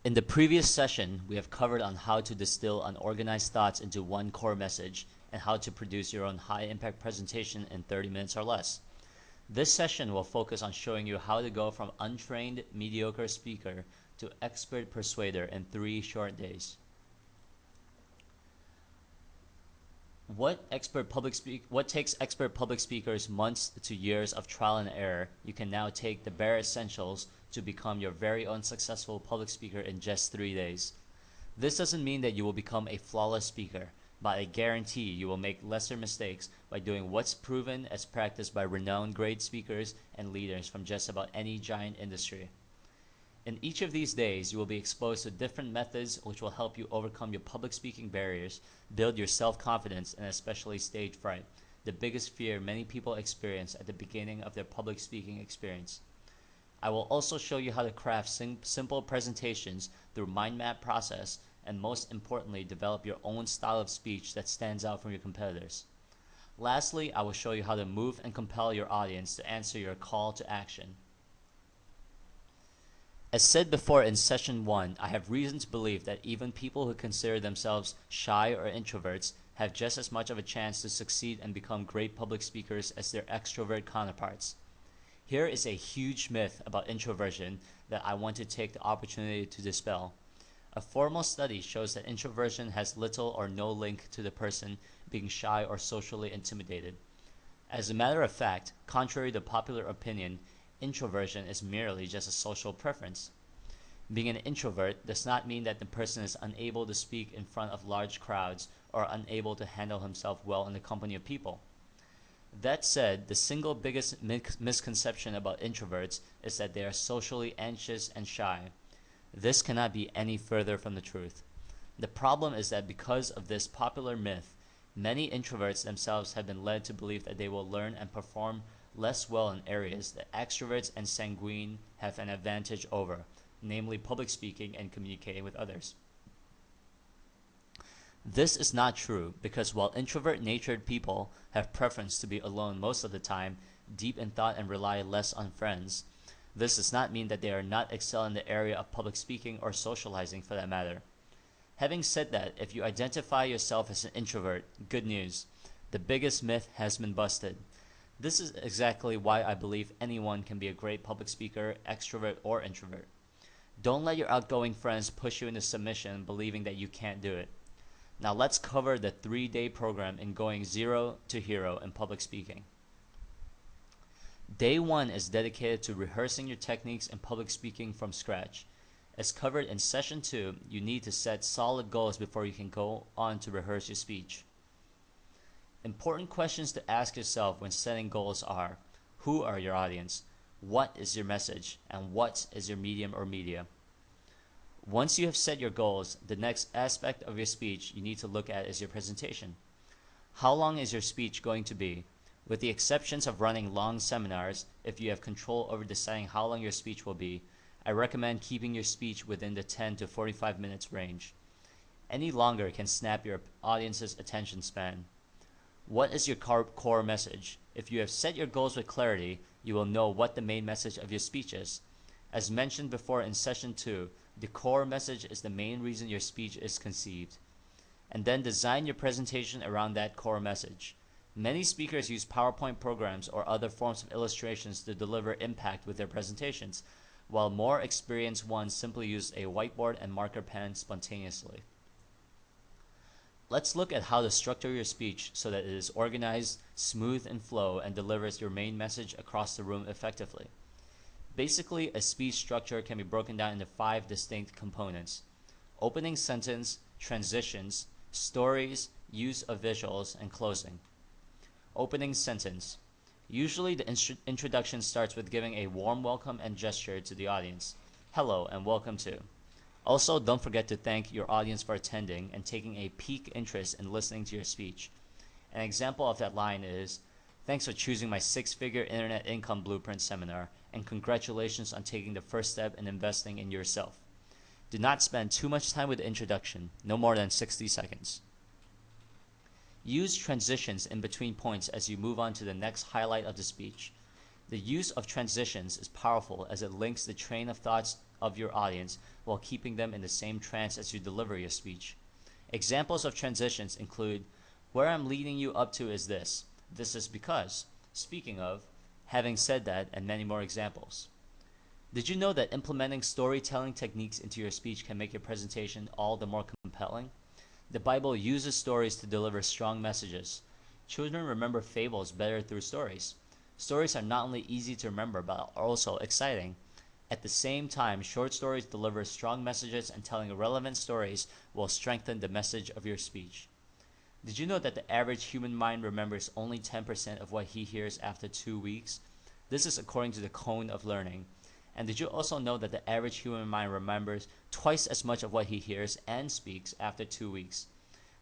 In the previous session, we have covered on how to distill unorganized thoughts into one core message and how to produce your own high-impact presentation in 30 minutes or less. This session will focus on showing you how to go from untrained, mediocre speaker to expert persuader in 3 short days. What takes expert public speakers months to years of trial and error, you can now take the bare essentials to become your very own successful public speaker in just 3 days. This doesn't mean that you will become a flawless speaker, but I guarantee you will make lesser mistakes by doing what's proven as practiced by renowned great speakers and leaders from just about any giant industry. In each of these days, you will be exposed to different methods which will help you overcome your public speaking barriers, build your self-confidence, and especially stage fright, the biggest fear many people experience at the beginning of their public speaking experience. I will also show you how to craft simple presentations through mind map process, and most importantly, develop your own style of speech that stands out from your competitors. Lastly, I will show you how to move and compel your audience to answer your call to action. As said before in session 1, I have reason to believe that even people who consider themselves shy or introverts have just as much of a chance to succeed and become great public speakers as their extrovert counterparts. Here is a huge myth about introversion that I want to take the opportunity to dispel. A formal study shows that introversion has little or no link to the person being shy or socially intimidated. As a matter of fact, contrary to popular opinion, introversion is merely just a social preference. Being an introvert does not mean that the person is unable to speak in front of large crowds or unable to handle himself well in the company of people. That said, the single biggest misconception about introverts is that they are socially anxious and shy. This cannot be any further from the truth. The problem is that because of this popular myth, many introverts themselves have been led to believe that they will learn and perform less well in areas that extroverts and sanguine have an advantage over, namely public speaking and communicating with others. This is not true because while introvert-natured people have preference to be alone most of the time, deep in thought and rely less on friends, this does not mean that they are not excel in the area of public speaking or socializing for that matter. Having said that, if you identify yourself as an introvert, good news. The biggest myth has been busted. This is exactly why I believe anyone can be a great public speaker, extrovert or introvert. Don't let your outgoing friends push you into submission believing that you can't do it. Now let's cover the 3-day program in going 0 to hero in public speaking. Day 1 is dedicated to rehearsing your techniques in public speaking from scratch. As covered in session 2, you need to set solid goals before you can go on to rehearse your speech. Important questions to ask yourself when setting goals are: who are your audience? What is your message? And what is your medium or media? Once you have set your goals, the next aspect of your speech you need to look at is your presentation. How long is your speech going to be? With the exceptions of running long seminars, if you have control over deciding how long your speech will be, I recommend keeping your speech within the 10 to 45 minutes range. Any longer can snap your audience's attention span. What is your core message? If you have set your goals with clarity, you will know what the main message of your speech is. As mentioned before in session 2, the core message is the main reason your speech is conceived. And then design your presentation around that core message. Many speakers use PowerPoint programs or other forms of illustrations to deliver impact with their presentations, while more experienced ones simply use a whiteboard and marker pen spontaneously. Let's look at how to structure your speech so that it is organized, smooth in flow, and delivers your main message across the room effectively. Basically, a speech structure can be broken down into 5 distinct components: opening sentence, transitions, stories, use of visuals, and closing. Opening sentence. Usually the introduction starts with giving a warm welcome and gesture to the audience. Hello and welcome to. Also, don't forget to thank your audience for attending and taking a peak interest in listening to your speech. An example of that line is, "Thanks for choosing my 6-figure internet income blueprint seminar, and congratulations on taking the first step in investing in yourself." Do not spend too much time with the introduction, no more than 60 seconds. Use transitions in between points as you move on to the next highlight of the speech. The use of transitions is powerful as it links the train of thoughts of your audience while keeping them in the same trance as you deliver your speech. Examples of transitions include, where I'm leading you up to is this. This is because. Speaking of, having said that, and many more examples. Did you know that implementing storytelling techniques into your speech can make your presentation all the more compelling? The Bible uses stories to deliver strong messages. Children remember fables better through stories. Stories are not only easy to remember, but are also exciting. At the same time, short stories deliver strong messages, and telling relevant stories will strengthen the message of your speech. Did you know that the average human mind remembers only 10% of what he hears after 2 weeks? This is according to the cone of learning. And did you also know that the average human mind remembers twice as much of what he hears and speaks after 2 weeks?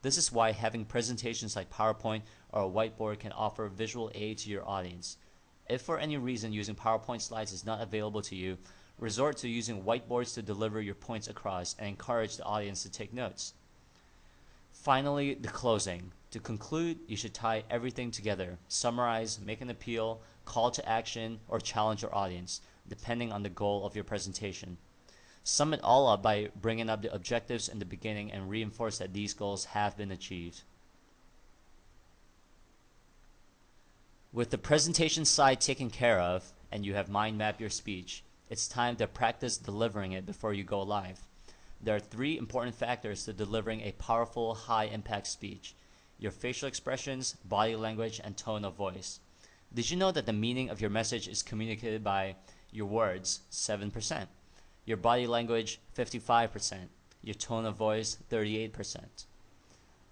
This is why having presentations like PowerPoint or a whiteboard can offer visual aid to your audience. If for any reason using PowerPoint slides is not available to you, resort to using whiteboards to deliver your points across and encourage the audience to take notes. Finally, the closing. To conclude, you should tie everything together. Summarize, make an appeal, call to action, or challenge your audience, depending on the goal of your presentation. Sum it all up by bringing up the objectives in the beginning and reinforce that these goals have been achieved. With the presentation side taken care of, and you have mind mapped your speech, it's time to practice delivering it before you go live. There are 3 important factors to delivering a powerful, high-impact speech: your facial expressions, body language, and tone of voice. Did you know that the meaning of your message is communicated by your words, 7%, your body language, 55%, your tone of voice, 38%?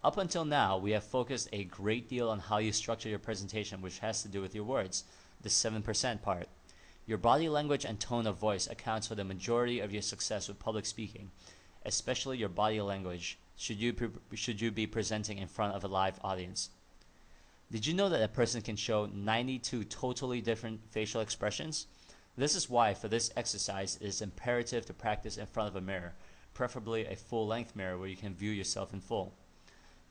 Up until now, we have focused a great deal on how you structure your presentation, which has to do with your words, the 7% part. Your body language and tone of voice accounts for the majority of your success with public speaking, especially your body language, should you be presenting in front of a live audience. Did you know that a person can show 92 totally different facial expressions? This is why for this exercise it is imperative to practice in front of a mirror, preferably a full-length mirror where you can view yourself in full.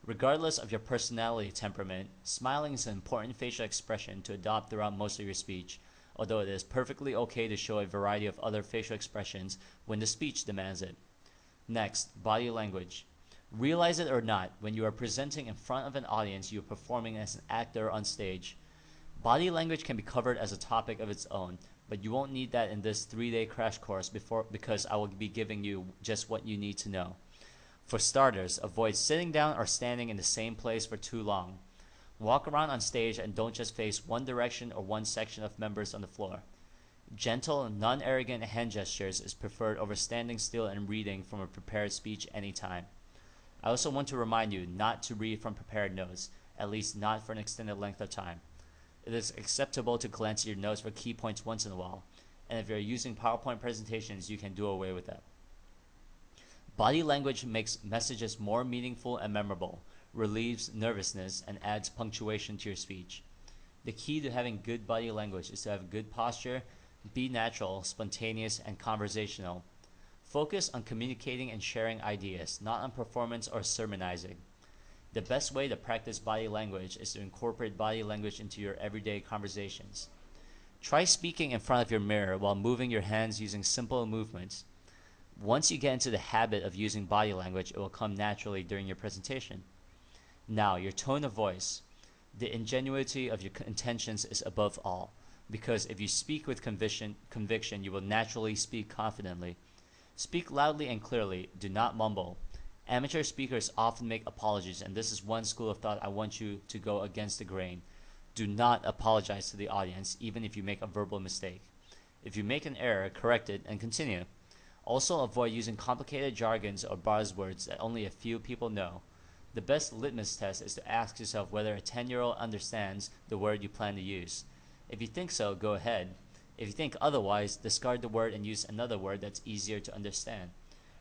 Regardless of your personality temperament, smiling is an important facial expression to adopt throughout most of your speech, although it is perfectly okay to show a variety of other facial expressions when the speech demands it. Next, body language. Realize it or not, when you are presenting in front of an audience, you are performing as an actor on stage. Body language can be covered as a topic of its own, but you won't need that in this 3-day crash course because I will be giving you just what you need to know. For starters, avoid sitting down or standing in the same place for too long. Walk around on stage and don't just face one direction or one section of members on the floor. Gentle, non-arrogant hand gestures is preferred over standing still and reading from a prepared speech anytime. I also want to remind you not to read from prepared notes, at least not for an extended length of time. It is acceptable to glance at your notes for key points once in a while, and if you're using PowerPoint presentations, you can do away with that. Body language makes messages more meaningful and memorable, relieves nervousness, and adds punctuation to your speech. The key to having good body language is to have good posture, be natural, spontaneous, and conversational. Focus on communicating and sharing ideas, not on performance or sermonizing. The best way to practice body language is to incorporate body language into your everyday conversations. Try speaking in front of your mirror while moving your hands using simple movements. Once you get into the habit of using body language, it will come naturally during your presentation. Now, your tone of voice. The ingenuity of your intentions is above all, because if you speak with conviction, you will naturally speak confidently. Speak loudly and clearly. Do not mumble. Amateur speakers often make apologies, and this is one school of thought I want you to go against the grain. Do not apologize to the audience, even if you make a verbal mistake. If you make an error, correct it and continue. Also, avoid using complicated jargons or buzzwords that only a few people know. The best litmus test is to ask yourself whether a 10-year-old understands the word you plan to use. If you think so, go ahead. If you think otherwise, discard the word and use another word that's easier to understand.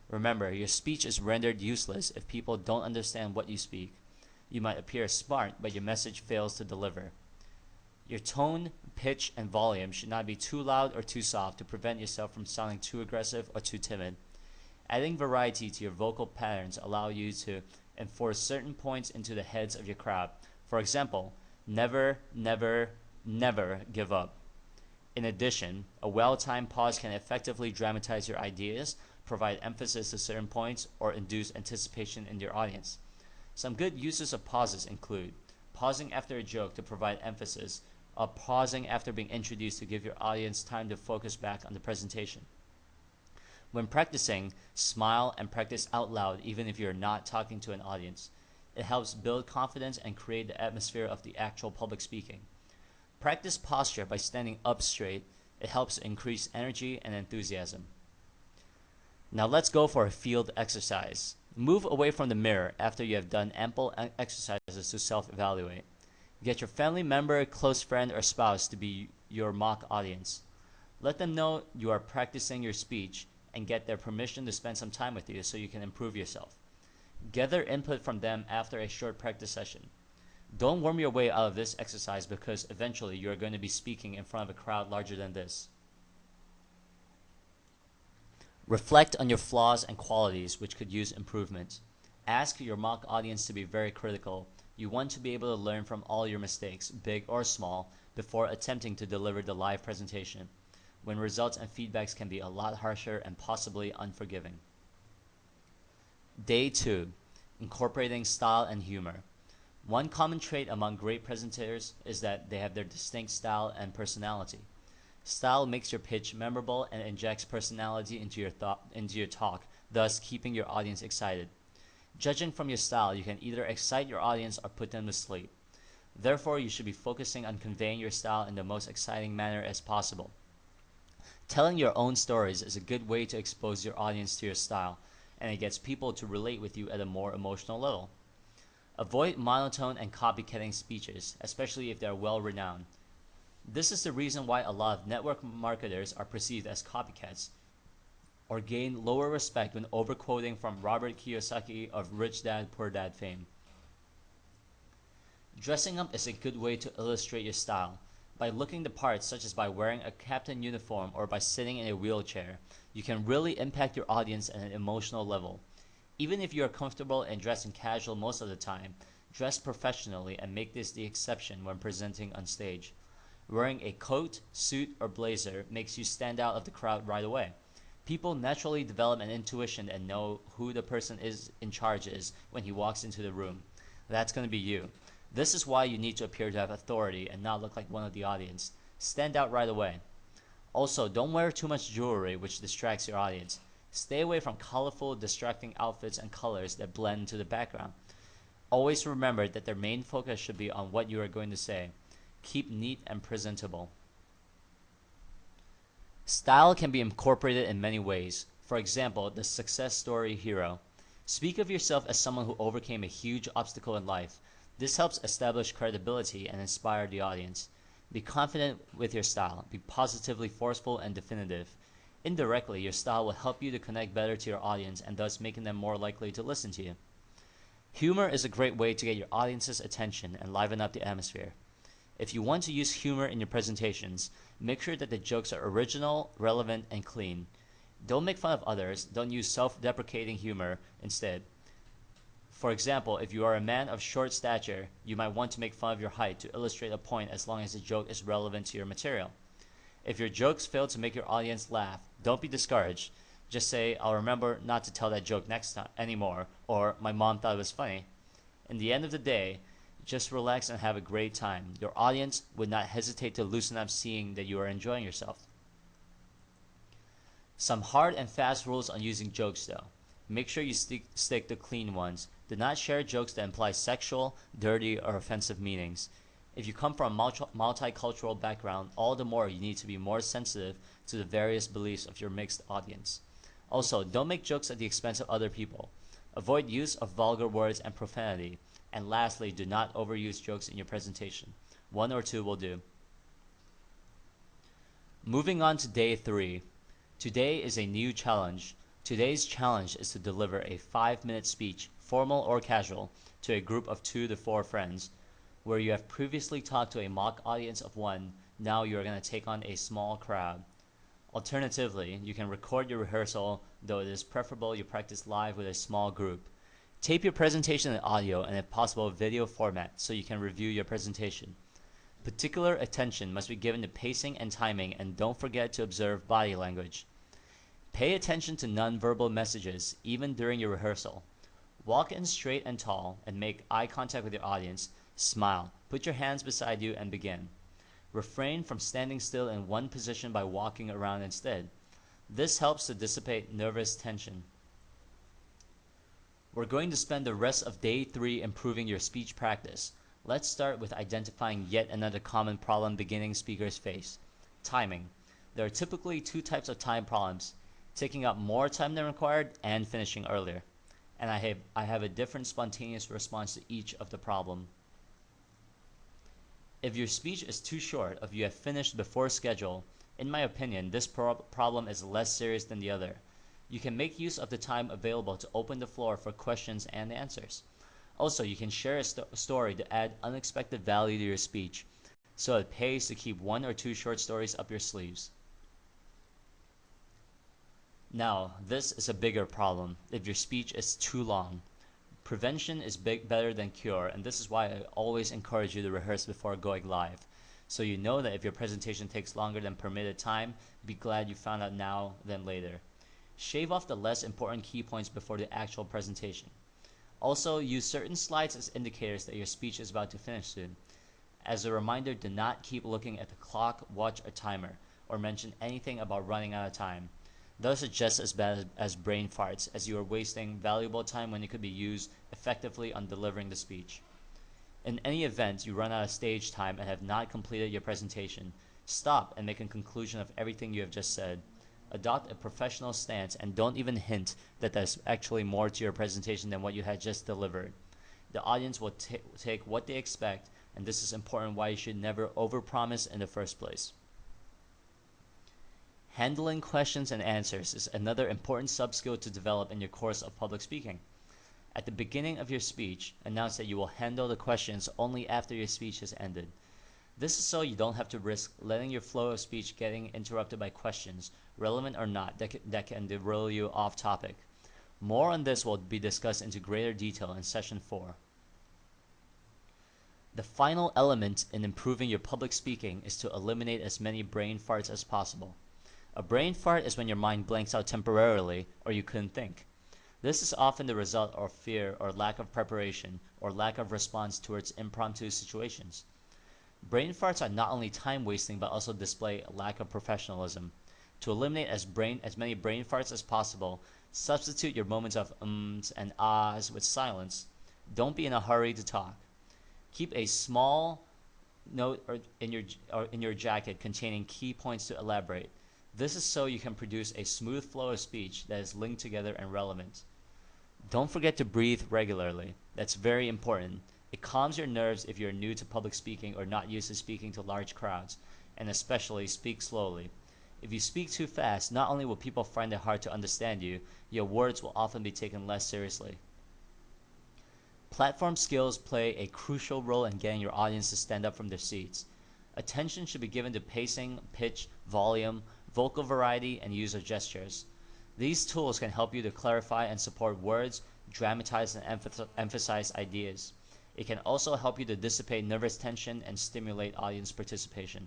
Remember, your speech is rendered useless if people don't understand what you speak. You might appear smart, but your message fails to deliver. Your tone, pitch, and volume should not be too loud or too soft to prevent yourself from sounding too aggressive or too timid. Adding variety to your vocal patterns allow you to enforce certain points into the heads of your crowd. For example, never, never, never give up. In addition, a well-timed pause can effectively dramatize your ideas, provide emphasis to certain points, or induce anticipation in your audience. Some good uses of pauses include pausing after a joke to provide emphasis, or pausing after being introduced to give your audience time to focus back on the presentation. When practicing, smile and practice out loud even if you're not talking to an audience. It helps build confidence and create the atmosphere of the actual public speaking. Practice posture by standing up straight. It helps increase energy and enthusiasm. Now let's go for a field exercise. Move away from the mirror after you have done ample exercises to self-evaluate. Get your family member, close friend, or spouse to be your mock audience. Let them know you are practicing your speech and get their permission to spend some time with you so you can improve yourself. Gather input from them after a short practice session. Don't worm your way out of this exercise because eventually you are going to be speaking in front of a crowd larger than this. Reflect on your flaws and qualities which could use improvement. Ask your mock audience to be very critical. You want to be able to learn from all your mistakes, big or small, before attempting to deliver the live presentation, when results and feedbacks can be a lot harsher and possibly unforgiving. Day 2. Incorporating style and humor. One common trait among great presenters is that they have their distinct style and personality. Style makes your pitch memorable and injects personality into your talk, thus keeping your audience excited. Judging from your style, you can either excite your audience or put them to sleep. Therefore, you should be focusing on conveying your style in the most exciting manner as possible. Telling your own stories is a good way to expose your audience to your style, and it gets people to relate with you at a more emotional level. Avoid monotone and copycatting speeches, especially if they are well-renowned. This is the reason why a lot of network marketers are perceived as copycats, or gain lower respect when overquoting from Robert Kiyosaki of Rich Dad Poor Dad fame. Dressing up is a good way to illustrate your style. By looking the part, such as by wearing a captain uniform or by sitting in a wheelchair, you can really impact your audience at an emotional level. Even if you are comfortable and dressing casual most of the time, dress professionally and make this the exception when presenting on stage. Wearing a coat, suit, or blazer makes you stand out of the crowd right away. People naturally develop an intuition and know who the person is in charge is when he walks into the room. That's going to be you. This is why you need to appear to have authority and not look like one of the audience. Stand out right away. Also, don't wear too much jewelry which distracts your audience. Stay away from colorful, distracting outfits and colors that blend into the background. Always remember that their main focus should be on what you are going to say. Keep neat and presentable. Style can be incorporated in many ways. For example, the success story hero. Speak of yourself as someone who overcame a huge obstacle in life. This helps establish credibility and inspire the audience. Be confident with your style. Be positively forceful and definitive. Indirectly, your style will help you to connect better to your audience and thus making them more likely to listen to you. Humor is a great way to get your audience's attention and liven up the atmosphere. If you want to use humor in your presentations, make sure that the jokes are original, relevant, and clean. Don't make fun of others. Don't use self-deprecating humor instead. For example, if you are a man of short stature, you might want to make fun of your height to illustrate a point as long as the joke is relevant to your material. If your jokes fail to make your audience laugh, don't be discouraged. Just say, "I'll remember not to tell that joke next time anymore," or "My mom thought it was funny." In the end of the day, just relax and have a great time. Your audience would not hesitate to loosen up seeing that you are enjoying yourself. Some hard and fast rules on using jokes though. Make sure you stick to clean ones. Do not share jokes that imply sexual, dirty, or offensive meanings. If you come from a multicultural background, all the more you need to be more sensitive to the various beliefs of your mixed audience. Also, don't make jokes at the expense of other people. Avoid use of vulgar words and profanity. And lastly, do not overuse jokes in your presentation. 1 or 2 will do. Moving on to day 3. Today is a new challenge. Today's challenge is to deliver a 5-minute speech, formal or casual, to a group of 2 to 4 friends. Where you have previously talked to a mock audience of 1, now you are going to take on a small crowd. Alternatively, you can record your rehearsal, though it is preferable you practice live with a small group. Tape your presentation in audio and if possible video format so you can review your presentation. Particular attention must be given to pacing and timing, and don't forget to observe body language. Pay attention to nonverbal messages, even during your rehearsal. Walk in straight and tall, and make eye contact with your audience. Smile. Put your hands beside you and begin. Refrain from standing still in one position by walking around instead. This helps to dissipate nervous tension. We're going to spend the rest of day 3 improving your speech practice. Let's start with identifying yet another common problem beginning speakers face: timing. There are typically 2 types of time problems: taking up more time than required and finishing earlier. And I have a different spontaneous response to each of the problem. If your speech is too short, if you have finished before schedule, in my opinion, this problem is less serious than the other. You can make use of the time available to open the floor for questions and answers. Also, you can share a story to add unexpected value to your speech, so it pays to keep 1 or 2 short stories up your sleeves. Now, this is a bigger problem if your speech is too long. Prevention is better than cure, and this is why I always encourage you to rehearse before going live. So you know that if your presentation takes longer than permitted time, be glad you found out now than later. Shave off the less important key points before the actual presentation. Also, use certain slides as indicators that your speech is about to finish soon. As a reminder, do not keep looking at the clock, watch, or timer, or mention anything about running out of time. Those are just as bad as brain farts, as you are wasting valuable time when it could be used effectively on delivering the speech. In any event you run out of stage time and have not completed your presentation, stop and make a conclusion of everything you have just said. Adopt a professional stance and don't even hint that there's actually more to your presentation than what you had just delivered. The audience will take what they expect, and this is important why you should never overpromise in the first place. Handling questions and answers is another important sub-skill to develop in your course of public speaking. At the beginning of your speech, announce that you will handle the questions only after your speech has ended. This is so you don't have to risk letting your flow of speech getting interrupted by questions, relevant or not, that can derail you off topic. More on this will be discussed into greater detail in session 4. The final element in improving your public speaking is to eliminate as many brain farts as possible. A brain fart is when your mind blanks out temporarily or you couldn't think. This is often the result of fear or lack of preparation or lack of response towards impromptu situations. Brain farts are not only time-wasting but also display a lack of professionalism. To eliminate as many brain farts as possible, substitute your moments of ums and ahs with silence. Don't be in a hurry to talk. Keep a small note in your jacket containing key points to elaborate. This is so you can produce a smooth flow of speech that is linked together and relevant. Don't forget to breathe regularly. That's very important. It calms your nerves if you're new to public speaking or not used to speaking to large crowds, and especially speak slowly. If you speak too fast, not only will people find it hard to understand you, your words will often be taken less seriously. Platform skills play a crucial role in getting your audience to stand up from their seats. Attention should be given to pacing, pitch, volume, vocal variety, and use of gestures. These tools can help you to clarify and support words, dramatize and emphasize ideas. It can also help you to dissipate nervous tension and stimulate audience participation.